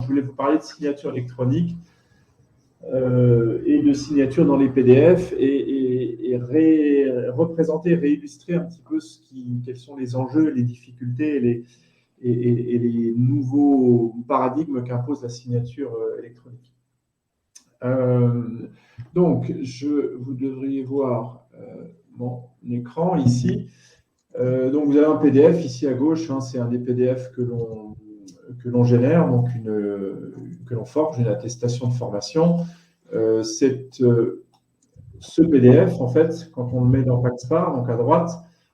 je voulais vous parler de signature électronique et de signature dans les PDF et représenter, réillustrer un petit peu quels sont les enjeux, les difficultés et les nouveaux paradigmes qu'impose la signature électronique. Donc, vous devriez voir mon écran ici. Donc, vous avez un PDF ici à gauche, hein, c'est un des PDF que l'on génère, donc que l'on forge, une attestation de formation. Ce PDF, en fait, quand on le met dans Paxpar, donc à droite,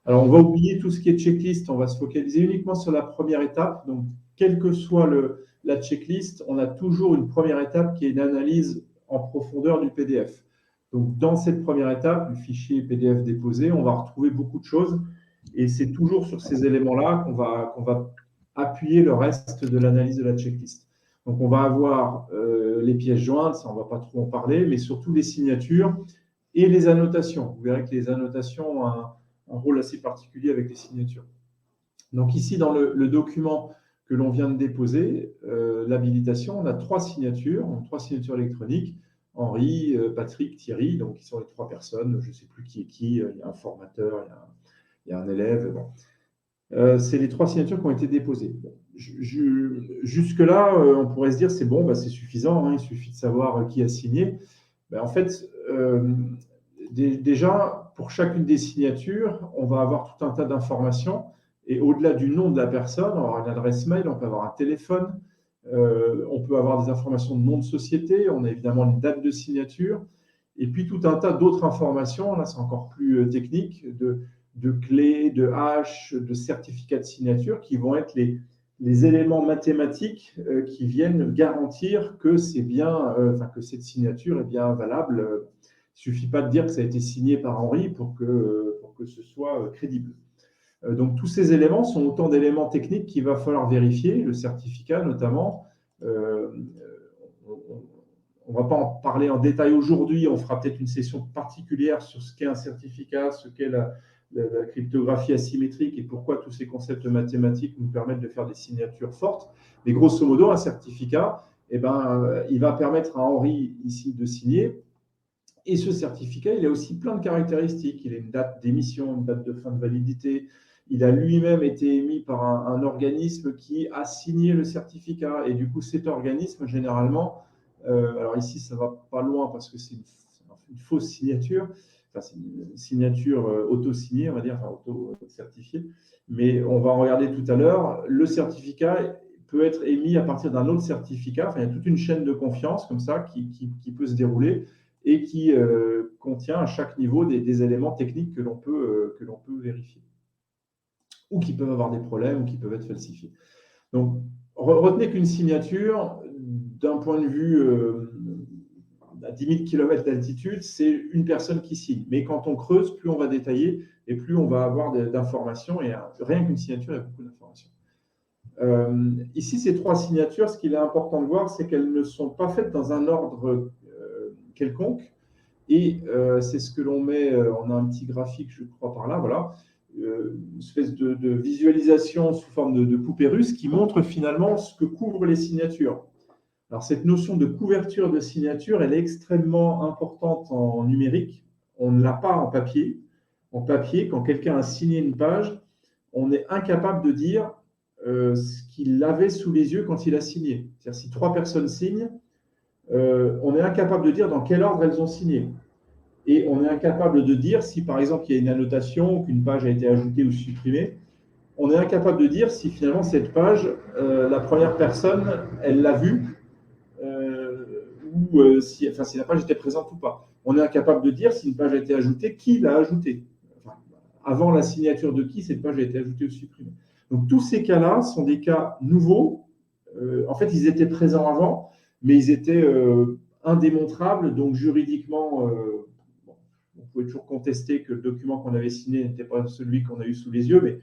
alors on va oublier tout ce qui est checklist, on va se focaliser uniquement sur la première étape. Donc, quelle que soit la checklist, on a toujours une première étape qui est une analyse en profondeur du PDF. Donc, dans cette première étape, le fichier PDF déposé, on va retrouver beaucoup de choses. Et c'est toujours sur ces éléments-là qu'on va appuyer le reste de l'analyse de la checklist. Donc, on va avoir les pièces jointes, ça on ne va pas trop en parler, mais surtout les signatures et les annotations. Vous verrez que les annotations ont un rôle assez particulier avec les signatures. Donc ici, dans le document que l'on vient de déposer, l'habilitation, on a trois signatures électroniques. Henri, Patrick, Thierry, donc qui sont les trois personnes, je ne sais plus qui est qui, il y a un formateur, il y a un élève. Bon. C'est les trois signatures qui ont été déposées. Bon. Jusque-là, on pourrait se dire c'est bon, c'est suffisant, hein, il suffit de savoir qui a signé. En fait, déjà, pour chacune des signatures, on va avoir tout un tas d'informations. Et au-delà du nom de la personne, on va avoir une adresse mail, on peut avoir un téléphone, on peut avoir des informations de nom de société, on a évidemment une date de signature, et puis tout un tas d'autres informations, là c'est encore plus technique, de clés, de hash, de certificats de signature qui vont être les éléments mathématiques qui viennent garantir que c'est bien, que cette signature est bien valable. Il ne suffit pas de dire que ça a été signé par Henri pour que ce soit crédible. Donc, tous ces éléments sont autant d'éléments techniques qu'il va falloir vérifier, le certificat notamment. On ne va pas en parler en détail aujourd'hui, on fera peut-être une session particulière sur ce qu'est un certificat, ce qu'est la cryptographie asymétrique et pourquoi tous ces concepts mathématiques nous permettent de faire des signatures fortes. Mais grosso modo, un certificat, il va permettre à Henri ici de signer. Et ce certificat, il a aussi plein de caractéristiques. Il a une date d'émission, une date de fin de validité. Il a lui-même été émis par un organisme qui a signé le certificat. Et du coup, cet organisme, généralement, alors ici, ça ne va pas loin parce que c'est une fausse signature. Enfin, c'est une signature auto-signée, on va dire, enfin auto-certifiée. Mais on va en regarder tout à l'heure. Le certificat peut être émis à partir d'un autre certificat. Enfin, il y a toute une chaîne de confiance comme ça qui peut se dérouler et qui contient à chaque niveau des éléments techniques que l'on peut vérifier, ou qui peuvent avoir des problèmes, ou qui peuvent être falsifiés. Donc, retenez qu'une signature, d'un point de vue à 10 000 km d'altitude, c'est une personne qui signe. Mais quand on creuse, plus on va détailler, et plus on va avoir d'informations, et rien qu'une signature, il y a beaucoup d'informations. Ici, ces trois signatures, ce qu'il est important de voir, c'est qu'elles ne sont pas faites dans un ordre quelconque, et c'est ce que l'on met, on a un petit graphique, je crois, par là, voilà, une espèce de visualisation sous forme de poupée russe qui montre finalement ce que couvrent les signatures. Alors, cette notion de couverture de signature, elle est extrêmement importante en numérique. On ne l'a pas en papier. En papier, quand quelqu'un a signé une page, on est incapable de dire ce qu'il avait sous les yeux quand il a signé. C'est-à-dire, si trois personnes signent, on est incapable de dire dans quel ordre elles ont signé. Et on est incapable de dire si, par exemple, il y a une annotation, qu'une page a été ajoutée ou supprimée. On est incapable de dire si, finalement, cette page, la première personne, elle l'a vue, ou si la page était présente ou pas. On est incapable de dire si une page a été ajoutée, qui l'a ajoutée. Enfin, avant la signature de qui cette page a été ajoutée ou supprimée. Donc, tous ces cas-là sont des cas nouveaux. En fait, ils étaient présents avant, mais ils étaient indémontrables, donc juridiquement, on pouvait toujours contester que le document qu'on avait signé n'était pas celui qu'on a eu sous les yeux, mais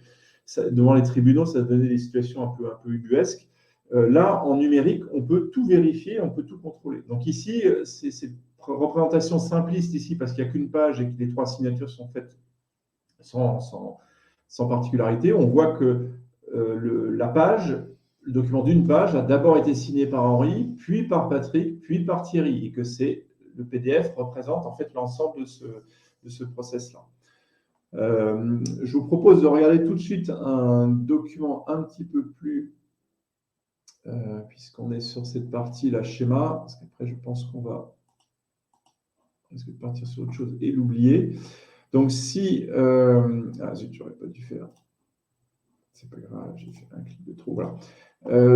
devant les tribunaux, ça donnait des situations un peu ubuesques. Là, en numérique, on peut tout vérifier, on peut tout contrôler. Donc ici, c'est cette représentation simpliste ici, parce qu'il n'y a qu'une page et que les trois signatures sont faites sans particularité. On voit que la page le document d'une page a d'abord été signé par Henri, puis par Patrick, puis par Thierry, et que le PDF représente en fait l'ensemble de ce process-là. Je vous propose de regarder tout de suite un document un petit peu plus, puisqu'on est sur cette partie, la schéma, parce qu'après je pense qu'on va risquer de partir sur autre chose et l'oublier. Donc si... ah zut, j'aurais pas dû faire. C'est pas grave, j'ai fait un clic de trop. Voilà.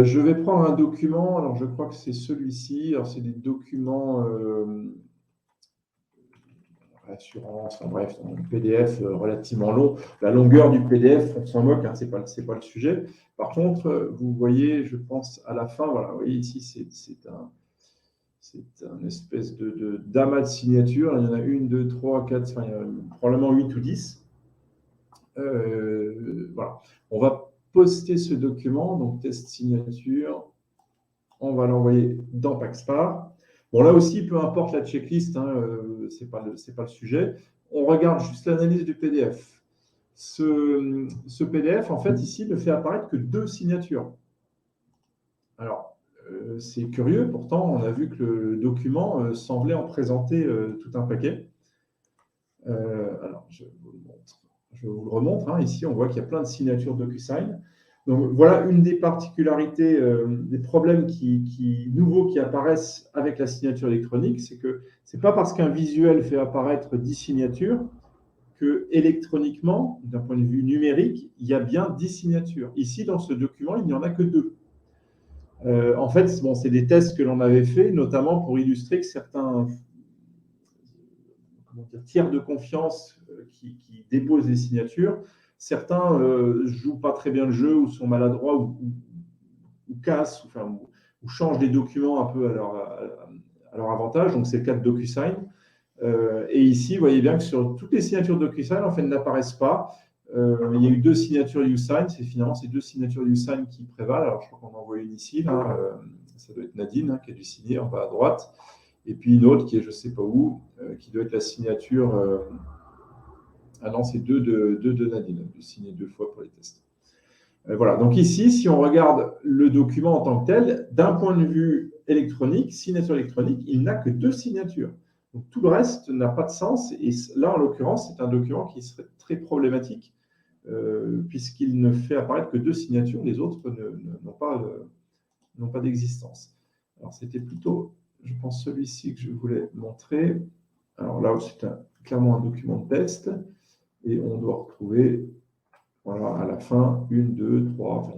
Je vais prendre un document, alors je crois que c'est celui-ci. Alors c'est des documents assurance, enfin bref, un PDF relativement long. La longueur du PDF, on s'en moque, hein, c'est pas le sujet. Par contre, vous voyez, je pense à la fin, voilà, vous voyez ici, c'est un espèce d'amas de signatures. Il y en a 1, 2, 3, 4, enfin, il y en a probablement 8 ou 10. Voilà. On va poster ce document, donc test signature. On va l'envoyer dans Paxpar. Bon, là aussi, peu importe la checklist, hein, ce n'est pas le sujet. On regarde juste l'analyse du PDF. Ce PDF, en fait, ici, ne fait apparaître que 2 signatures. Alors, c'est curieux, pourtant, on a vu que le document semblait en présenter tout un paquet. Alors, je vous le remontre. Hein. Ici, on voit qu'il y a plein de signatures DocuSign. Donc, voilà une des particularités, des problèmes nouveaux qui apparaissent avec la signature électronique. C'est que ce n'est pas parce qu'un visuel fait apparaître 10 signatures que électroniquement, d'un point de vue numérique, il y a bien 10 signatures. Ici, dans ce document, il n'y en a que 2. En fait, bon, c'est des tests que l'on avait fait, notamment pour illustrer que certains tiers de confiance qui déposent des signatures, certains ne jouent pas très bien le jeu ou sont maladroits ou cassent ou changent les documents un peu à leur avantage. Donc, c'est le cas de DocuSign. Et ici, vous voyez bien que sur toutes les signatures DocuSign, en fait, n'apparaissent pas. Il y a eu 2 signatures YouSign. C'est finalement ces 2 signatures YouSign qui prévalent. Alors, je crois qu'on en voit une ici. Là, ça doit être Nadine qui a dû signer en bas à droite. Et puis une autre qui est je ne sais pas où, qui doit être la signature. Ah non, c'est 2 de Nadine, de signer 2 fois pour les tests. Voilà, donc ici, si on regarde le document en tant que tel, d'un point de vue électronique, signature électronique, il n'a que 2 signatures. Donc tout le reste n'a pas de sens. Et là, en l'occurrence, c'est un document qui serait très problématique, puisqu'il ne fait apparaître que 2 signatures, les autres n'ont pas d'existence. Alors c'était plutôt, je pense, celui-ci que je voulais montrer. Alors là, c'est clairement un document de test. Et on doit retrouver, voilà, à la fin, 1, 2, 3, enfin,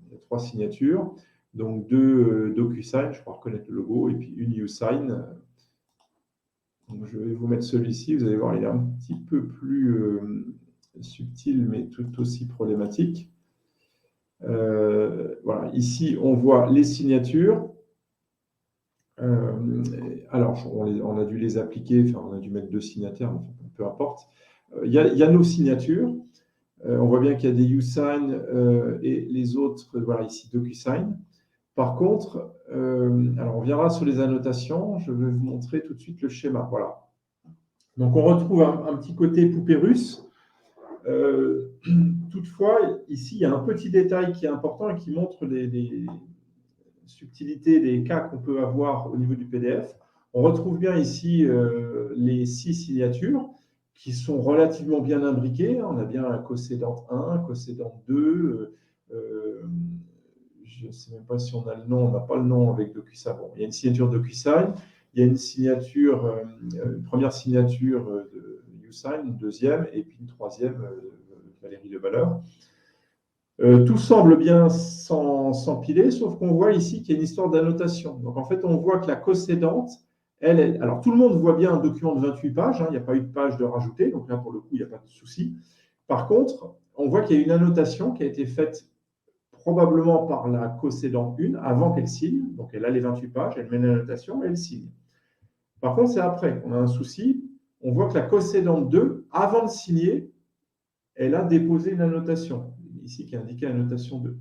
il y a 3 signatures. Donc 2 DocuSign, je crois reconnaître le logo, et puis une YouSign. Donc je vais vous mettre celui-ci, vous allez voir, il est un petit peu plus subtil, mais tout aussi problématique. Voilà, ici, on voit les signatures. Alors, on a dû les appliquer, enfin, on a dû mettre 2 signataires, mais peu importe. Il y a nos signatures. On voit bien qu'il y a des YouSign et les autres, voilà, ici, DocuSign. Par contre, alors on viendra sur les annotations. Je vais vous montrer tout de suite le schéma. Voilà. Donc, on retrouve un petit côté poupée russe. Toutefois, ici, il y a un petit détail qui est important et qui montre les subtilités des cas qu'on peut avoir au niveau du PDF. On retrouve bien ici les 6 signatures qui sont relativement bien imbriquées. On a bien un cocédante 1, cocédante 2. Je ne sais même pas si on a le nom. On n'a pas le nom avec DocuSign. Bon, il y a une signature DocuSign. Il y a une signature, une première signature de YouSign, une deuxième, et puis une troisième, Valérie Le Valeur. Tout semble bien s'empiler, sauf qu'on voit ici qu'il y a une histoire d'annotation. Donc en fait, on voit que la cocédante, alors tout le monde voit bien un document de 28 pages, hein, il n'y a pas eu de page de rajouter, donc là pour le coup, il n'y a pas de souci. Par contre, on voit qu'il y a une annotation qui a été faite probablement par la cocédante 1 avant qu'elle signe. Donc elle a les 28 pages, elle met l'annotation et elle signe. Par contre, c'est après qu'on a un souci. On voit que la cocédante 2, avant de signer, elle a déposé une annotation, ici qui est indiquée annotation 2.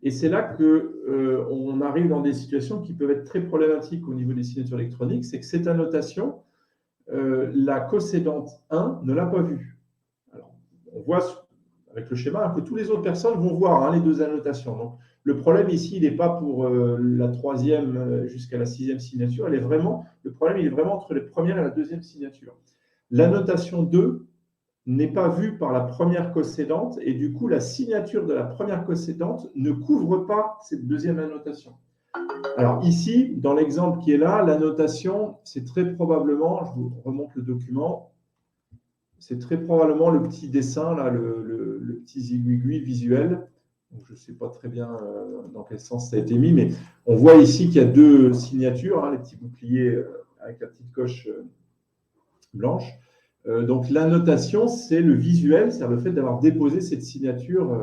Et c'est là qu'on arrive dans des situations qui peuvent être très problématiques au niveau des signatures électroniques, c'est que cette annotation, la cocédante 1 ne l'a pas vue. Alors, on voit avec le schéma que toutes les autres personnes vont voir les 2 annotations. Donc, Le problème ici, il n'est pas pour la troisième jusqu'à la sixième signature. Le problème, il est vraiment entre la première et la deuxième signature. L'annotation 2 n'est pas vue par la première cocédante et du coup, la signature de la première cocédante ne couvre pas cette deuxième annotation. Alors ici, dans l'exemple qui est là, l'annotation, c'est très probablement, je vous remonte le document, c'est très probablement le petit dessin, là, le petit zigouigui visuel. Donc, je ne sais pas très bien dans quel sens ça a été mis, mais on voit ici qu'il y a deux signatures, les petits boucliers avec la petite coche blanche. Donc l'annotation, c'est le visuel, c'est-à-dire le fait d'avoir déposé cette signature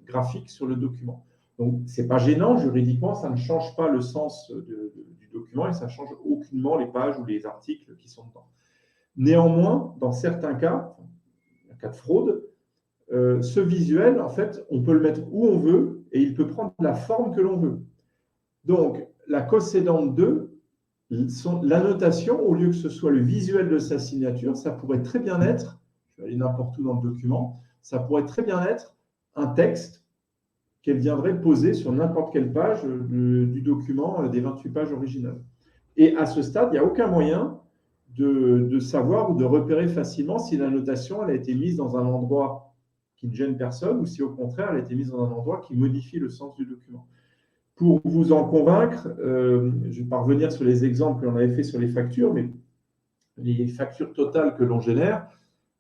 graphique sur le document. Donc, ce n'est pas gênant juridiquement, ça ne change pas le sens du document et ça ne change aucunement les pages ou les articles qui sont dedans. Néanmoins, dans certains cas, en cas de fraude, ce visuel, en fait, on peut le mettre où on veut et il peut prendre la forme que l'on veut. Donc, la cocédante 2, l'annotation, au lieu que ce soit le visuel de sa signature, ça pourrait très bien être, je vais aller n'importe où dans le document, ça pourrait très bien être un texte qu'elle viendrait poser sur n'importe quelle page du document des 28 pages originales. Et à ce stade, il n'y a aucun moyen de savoir ou de repérer facilement si l'annotation elle a été mise dans un endroit qui ne gêne personne ou si au contraire elle a été mise dans un endroit qui modifie le sens du document. Pour vous en convaincre, je ne vais pas revenir sur les exemples que l'on avait fait sur les factures, mais les factures totales que l'on génère,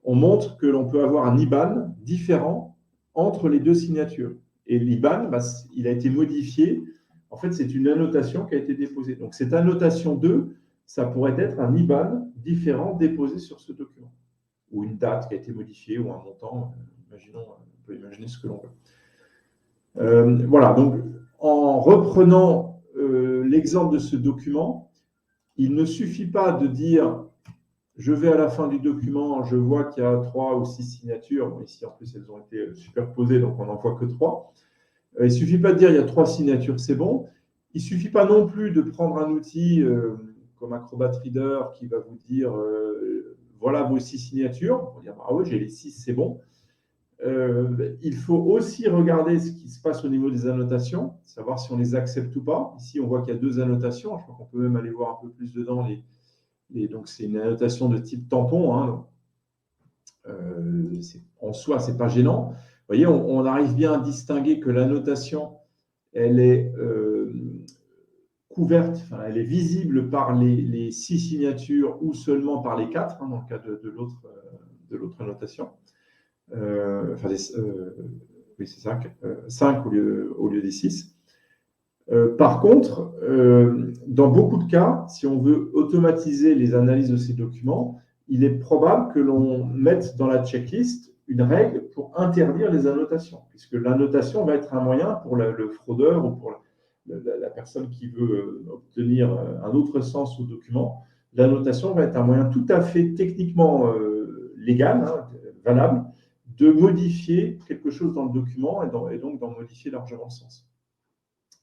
on montre que l'on peut avoir un IBAN différent entre les deux signatures. Et l'IBAN, il a été modifié. En fait, c'est une annotation qui a été déposée. Donc, cette annotation 2, ça pourrait être un IBAN différent déposé sur ce document. Ou une date qui a été modifiée, ou un montant. Imaginons, on peut imaginer ce que l'on veut. Voilà, donc en reprenant l'exemple de ce document, il ne suffit pas de dire je vais à la fin du document, je vois qu'il y a 3 ou 6 signatures. Bon, ici, en plus, elles ont été superposées, donc on n'en voit que 3. Il ne suffit pas de dire il y a 3 signatures, c'est bon. Il ne suffit pas non plus de prendre un outil comme Acrobat Reader qui va vous dire voilà vos 6 signatures. On va dire ah oui, j'ai les 6, c'est bon. Il faut aussi regarder ce qui se passe au niveau des annotations, savoir si on les accepte ou pas. Ici, on voit qu'il y a 2 annotations. Je crois qu'on peut même aller voir un peu plus dedans. Donc, c'est une annotation de type tampon. En soi, ce n'est pas gênant. Vous voyez, on arrive bien à distinguer que l'annotation, elle est couverte, elle est visible par les 6 signatures ou seulement par les 4, dans le cas de l'autre annotation. Oui, c'est 5 au lieu des 6. Par contre, dans beaucoup de cas, si on veut automatiser les analyses de ces documents, il est probable que l'on mette dans la checklist une règle pour interdire les annotations, puisque l'annotation va être un moyen pour le fraudeur ou pour la personne qui veut obtenir un autre sens au document. L'annotation va être un moyen tout à fait techniquement légal, valable, de modifier quelque chose dans le document et donc d'en modifier largement le sens.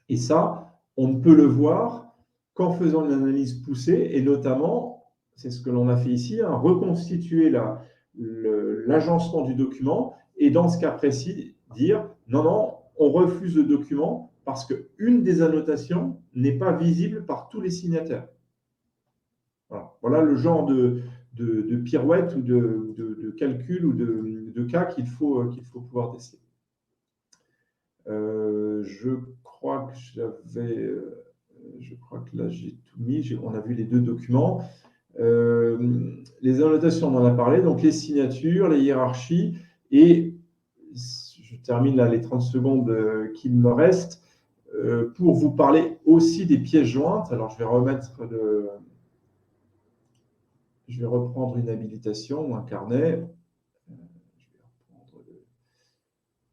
Et ça, on ne peut le voir qu'en faisant une analyse poussée et notamment, c'est ce que l'on a fait ici, reconstituer l'agencement du document et dans ce cas précis, dire non, on refuse le document parce qu'une des annotations n'est pas visible par tous les signataires. Voilà le genre de pirouette ou de calcul ou de cas qu'il faut pouvoir déceler. Je crois que là j'ai tout mis. On a vu les 2 documents. Les annotations, on en a parlé. Donc les signatures, les hiérarchies. Et je termine là les 30 secondes qu'il me reste pour vous parler aussi des pièces jointes. Alors je vais reprendre une habilitation ou un carnet.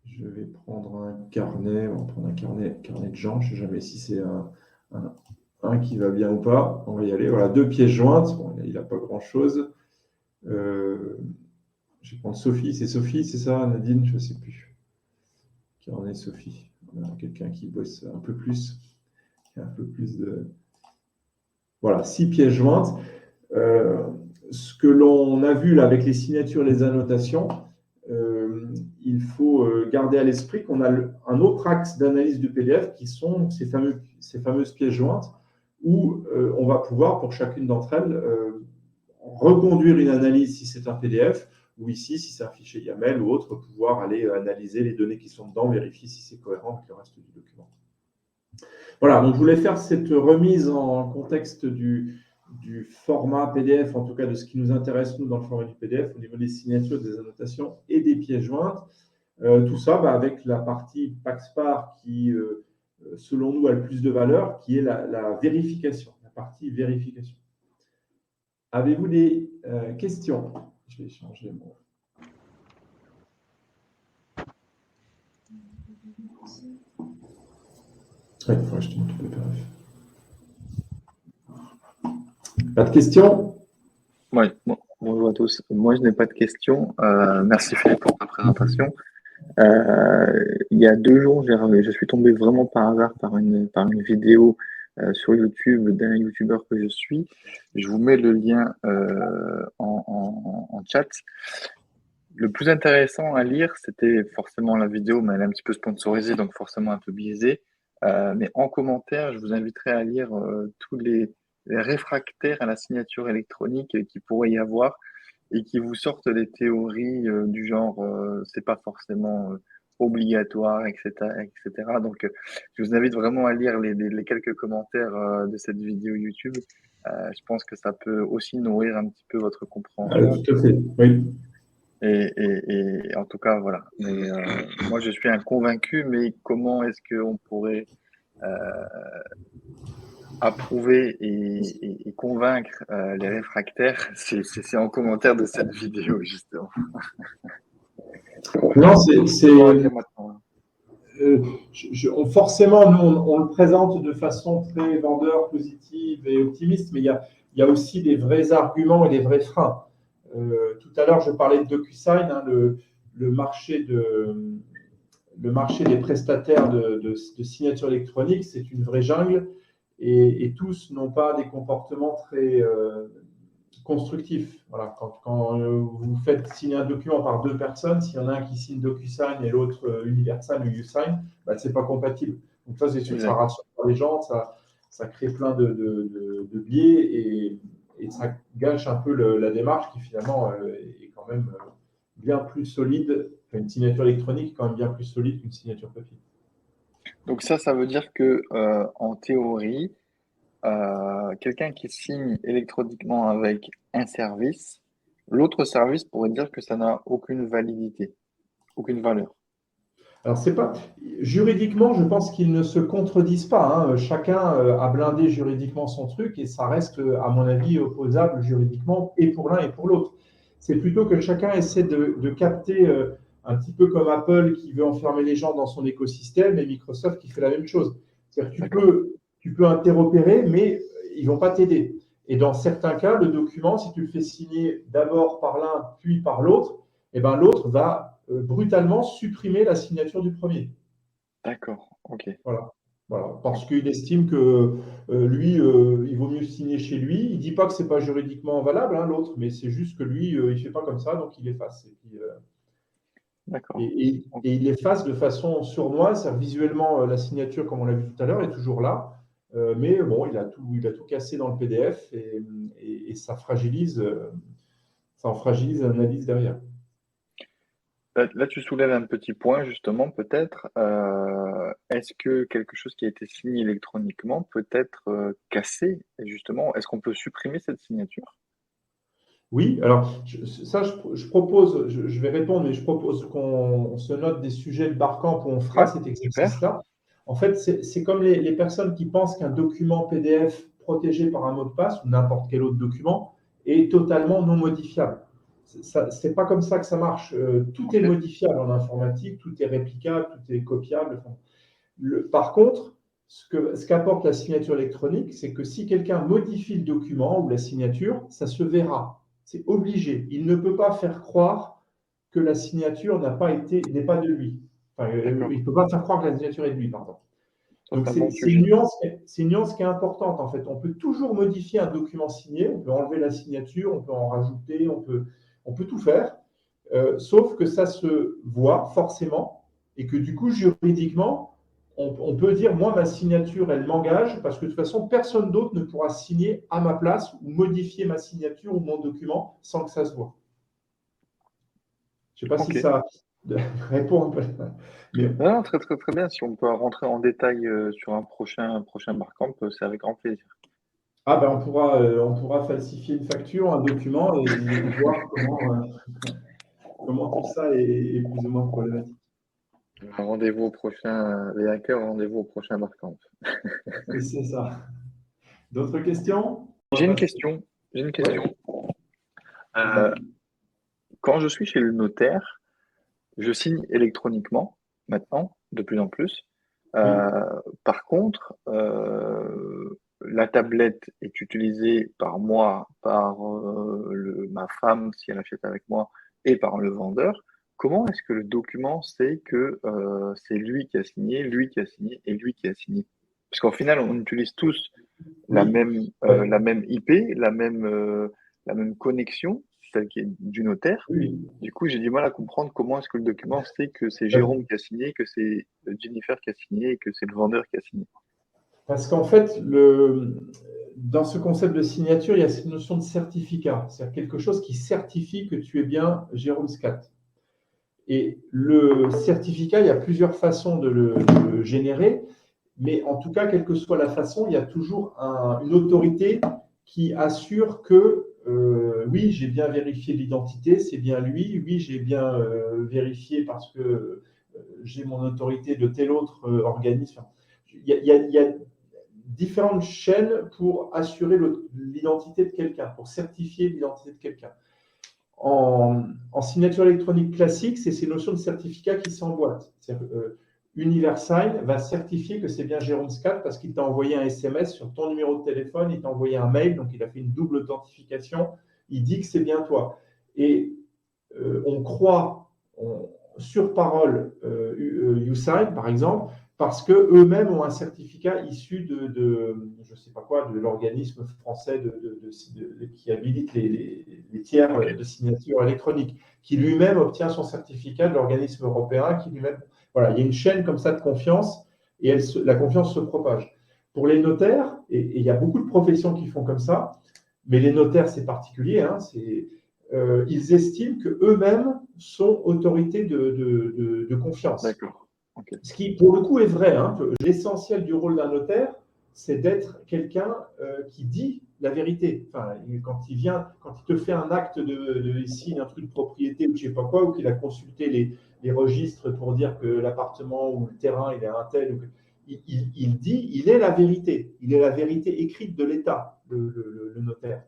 Je vais prendre un carnet, on va prendre un carnet de Jean, je ne sais jamais si c'est un qui va bien ou pas. On va y aller. Voilà, 2 pièces jointes. Bon, il n'a pas grand-chose. Je vais prendre Sophie. C'est Sophie, c'est ça, Nadine? Je ne sais plus. Carnet Sophie. On a quelqu'un qui bosse un peu plus. Un peu plus de... Voilà, 6 pièces jointes. Ce que l'on a vu là avec les signatures et les annotations, il faut garder à l'esprit qu'on a un autre axe d'analyse du PDF qui sont ces fameuses pièces jointes où on va pouvoir, pour chacune d'entre elles, reconduire une analyse si c'est un PDF, ou ici, si c'est un fichier YAML ou autre, pouvoir aller analyser les données qui sont dedans, vérifier si c'est cohérent avec le reste du document. Voilà, donc je voulais faire cette remise en contexte du format PDF, en tout cas de ce qui nous intéresse, nous, dans le format du PDF, au niveau des signatures, des annotations et des pièces jointes. Tout ça avec la partie PaxPar qui, selon nous, a le plus de valeur, qui est la vérification, la partie vérification. Avez-vous des questions? Je vais changer mon... Oui, il faut acheter mon truc de PDF. Pas de questions? Oui, bon, bonjour à tous. Moi, je n'ai pas de questions. Merci Philippe pour ta présentation. Il y a 2 jours, je suis tombé vraiment par hasard par une vidéo sur YouTube d'un youtubeur que je suis. Je vous mets le lien en chat. Le plus intéressant à lire, c'était forcément la vidéo, mais elle est un petit peu sponsorisée, donc forcément un peu biaisée. Mais en commentaire, je vous inviterai à lire tous les réfractaires à la signature électronique qui pourrait y avoir et qui vous sortent des théories du genre c'est pas forcément obligatoire, etc., etc. Donc, je vous invite vraiment à lire les quelques commentaires de cette vidéo YouTube. Je pense que ça peut aussi nourrir un petit peu votre compréhension. Tout à fait, oui. Et en tout cas, voilà. Mais moi, je suis un convaincu, mais comment est-ce qu'on pourrait approuver et convaincre les réfractaires? C'est en commentaire de cette vidéo, justement. Non, forcément, nous, on le présente de façon très vendeur, positive et optimiste, mais il y a aussi des vrais arguments et des vrais freins. Tout à l'heure, je parlais de DocuSign, hein, le marché des prestataires de signature électronique, c'est une vraie jungle et tous n'ont pas des comportements très constructif. Voilà, quand vous faites signer un document par 2 personnes, s'il y en a un qui signe DocuSign et l'autre Universal ou YouSign, ce n'est pas compatible. Donc ça, c'est sûr que ça rassure les gens, ça crée plein de biais et ça gâche un peu la démarche qui finalement est quand même bien plus solide. Une signature électronique est quand même bien plus solide qu'une signature papier. Donc ça veut dire que en théorie, quelqu'un qui signe électroniquement avec un service, l'autre service pourrait dire que ça n'a aucune validité, aucune valeur. Alors, c'est pas juridiquement, je pense qu'ils ne se contredisent pas, hein. Chacun a blindé juridiquement son truc et ça reste, à mon avis, opposable juridiquement et pour l'un et pour l'autre. C'est plutôt que chacun essaie de capter un petit peu comme Apple qui veut enfermer les gens dans son écosystème et Microsoft qui fait la même chose. C'est-à-dire que tu peux interopérer, mais ils ne vont pas t'aider. Et dans certains cas, le document, si tu le fais signer d'abord par l'un puis par l'autre, eh ben, l'autre va brutalement supprimer la signature du premier. D'accord, ok. Voilà. Parce qu'il estime que lui, il vaut mieux signer chez lui. Il ne dit pas que ce n'est pas juridiquement valable, hein, l'autre, mais c'est juste que lui, il ne fait pas comme ça, donc il efface. D'accord. Et il efface de façon sournoise, visuellement, la signature, comme on l'a vu tout à l'heure, est toujours là. Mais bon, il a tout cassé dans le PDF et ça en fragilise l'analyse derrière. Là, tu soulèves un petit point, justement, peut-être. Est-ce que quelque chose qui a été signé électroniquement peut être cassé? Et justement, est-ce qu'on peut supprimer cette signature? Oui, alors je propose, je vais répondre, mais je propose qu'on se note des sujets de Barcamp où on fera cet exercice-là. En fait, c'est comme les personnes qui pensent qu'un document PDF protégé par un mot de passe ou n'importe quel autre document est totalement non modifiable. Ce n'est pas comme ça que ça marche. Tout est modifiable en informatique, tout est réplicable, tout est copiable. Par contre, ce qu'apporte la signature électronique, c'est que si quelqu'un modifie le document ou la signature, ça se verra. C'est obligé. Il ne peut pas faire croire que la signature n'est pas de lui. Enfin, il ne peut pas faire croire que la signature est de lui, pardon. Donc, c'est une nuance qui est importante, en fait. On peut toujours modifier un document signé, on peut enlever la signature, on peut en rajouter, on peut tout faire. Sauf que ça se voit forcément et que du coup, juridiquement, on peut dire, moi, ma signature, elle m'engage parce que de toute façon, personne d'autre ne pourra signer à ma place ou modifier ma signature ou mon document sans que ça se voit. Je ne sais pas si Ok. ça répond un peu. Mais, Non, très, très, très bien. Si on peut rentrer en détail sur un prochain Barcamp, c'est avec grand plaisir. on pourra falsifier une facture, un document et voir comment tout ça est plus ou moins problématique. Rendez-vous au prochain, les hackers, rendez-vous au prochain Barcamp. Et c'est ça. D'autres questions? J'ai une question. J'ai une Oui. question. Euh, Quand je suis chez le notaire, je signe électroniquement maintenant, de plus en plus. Oui. Euh, Par contre, la tablette est utilisée par moi, par ma femme si elle achète avec moi, et par le vendeur. Comment est-ce que le document sait que c'est lui qui a signé, lui qui a signé et lui qui a signé? Parce qu'au final, on utilise tous Oui. la même IP, la même connexion, celle qui est du notaire. Oui. Du coup, j'ai du mal à comprendre comment est-ce que le document sait que c'est Oui. Jérôme qui a signé, que c'est Jennifer qui a signé et que c'est le vendeur qui a signé. Parce qu'en fait, dans ce concept de signature, il y a cette notion de certificat, c'est-à-dire quelque chose qui certifie que tu es bien Jérôme Scat. Et le certificat, il y a plusieurs façons de le générer, mais en tout cas, quelle que soit la façon, il y a toujours une autorité qui assure que oui, j'ai bien vérifié l'identité, c'est bien lui, oui, j'ai bien vérifié parce que j'ai mon autorité de tel autre organisme. Il y a différentes chaînes pour assurer l'identité de quelqu'un, pour certifier l'identité de quelqu'un. En signature électronique classique, c'est ces notions de certificat qui s'emboîtent. Universign va certifier que c'est bien Jérôme Scat parce qu'il t'a envoyé un SMS sur ton numéro de téléphone, il t'a envoyé un mail, donc il a fait une double authentification, il dit que c'est bien toi. Et on croit sur parole YouSign, par exemple, parce qu'eux-mêmes ont un certificat issu je ne sais pas quoi, de l'organisme français qui habilite les tiers Ok, de signature électronique, qui lui-même obtient son certificat de l'organisme européen, qui lui-même. Voilà, il y a une chaîne comme ça de confiance et la confiance se propage. Pour les notaires, et il y a beaucoup de professions qui font comme ça, mais les notaires, c'est particulier, hein, ils estiment qu'eux-mêmes sont autorités de confiance. d'accord. Ok, Ce qui, pour le coup, est vrai. Hein. L'essentiel du rôle d'un notaire, c'est d'être quelqu'un qui dit la vérité. Enfin, quand il te fait un acte il signe un truc de propriété ou je ne sais pas quoi, ou qu'il a consulté les registres pour dire que l'appartement ou le terrain, il est un tel, il dit, il est la vérité. Il est la vérité écrite de l'État, le notaire.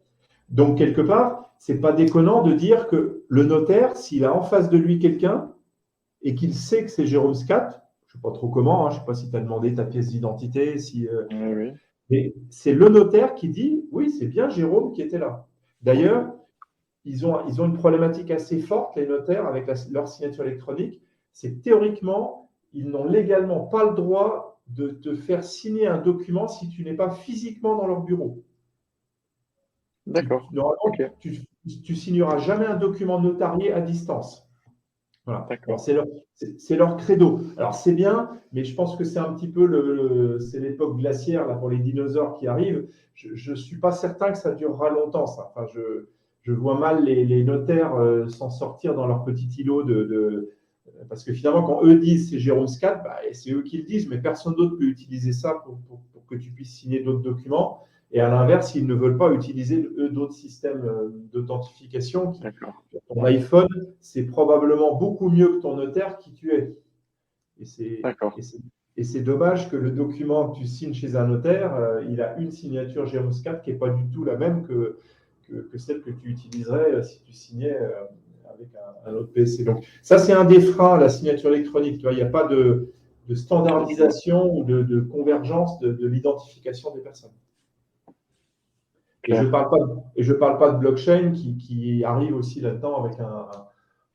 Donc, quelque part, c'est pas déconnant de dire que le notaire, s'il a en face de lui quelqu'un et qu'il sait que c'est Jérôme Scat, je ne sais pas trop comment, hein, je ne sais pas si tu as demandé ta pièce d'identité, oui, oui, mais c'est le notaire qui dit oui, c'est bien Jérôme qui était là. D'ailleurs, ils ont une problématique assez forte, les notaires, avec leur signature électronique. C'est théoriquement, ils n'ont légalement pas le droit de te faire signer un document si tu n'es pas physiquement dans leur bureau. d'accord. Ok, Normalement, tu signeras jamais un document notarié à distance. Voilà. Bon, d'accord. c'est leur credo. Alors c'est bien, mais je pense que c'est un petit peu c'est l'époque glaciaire là, pour les dinosaures qui arrivent. Je ne suis pas certain que ça durera longtemps, ça. Enfin, je vois mal les notaires s'en sortir dans leur petit îlot parce que finalement, quand eux disent c'est Jérôme Scat, bah, c'est eux qui le disent, mais personne d'autre peut utiliser ça pour que tu puisses signer d'autres documents. Et à l'inverse, ils ne veulent pas utiliser eux d'autres systèmes d'authentification. D'accord. Ton iPhone, c'est probablement beaucoup mieux que ton notaire qui tu es. Et c'est, D'accord. et c'est, et c'est dommage que le document que tu signes chez un notaire, il a une signature Jérôme Scat qui n'est pas du tout la même que celle que tu utiliserais si tu signais avec un autre PC. Donc, ça, c'est un des freins à la signature électronique. Tu vois, il n'y a pas de standardisation ou de convergence de l'identification des personnes. Et je ne Clair. parle pas de blockchain qui arrive aussi là-dedans avec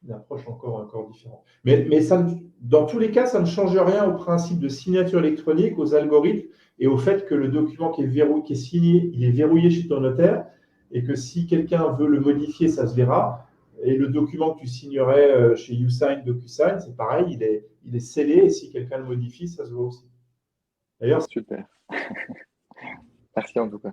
une approche encore différente. Mais ça, dans tous les cas, ça ne change rien au principe de signature électronique, aux algorithmes et au fait que le document qui est signé, il est verrouillé chez ton notaire et que si quelqu'un veut le modifier, ça se verra. Et le document que tu signerais chez YouSign, DocuSign, c'est pareil, il est scellé et si quelqu'un le modifie, ça se voit aussi. D'ailleurs, Super. Merci en tout cas.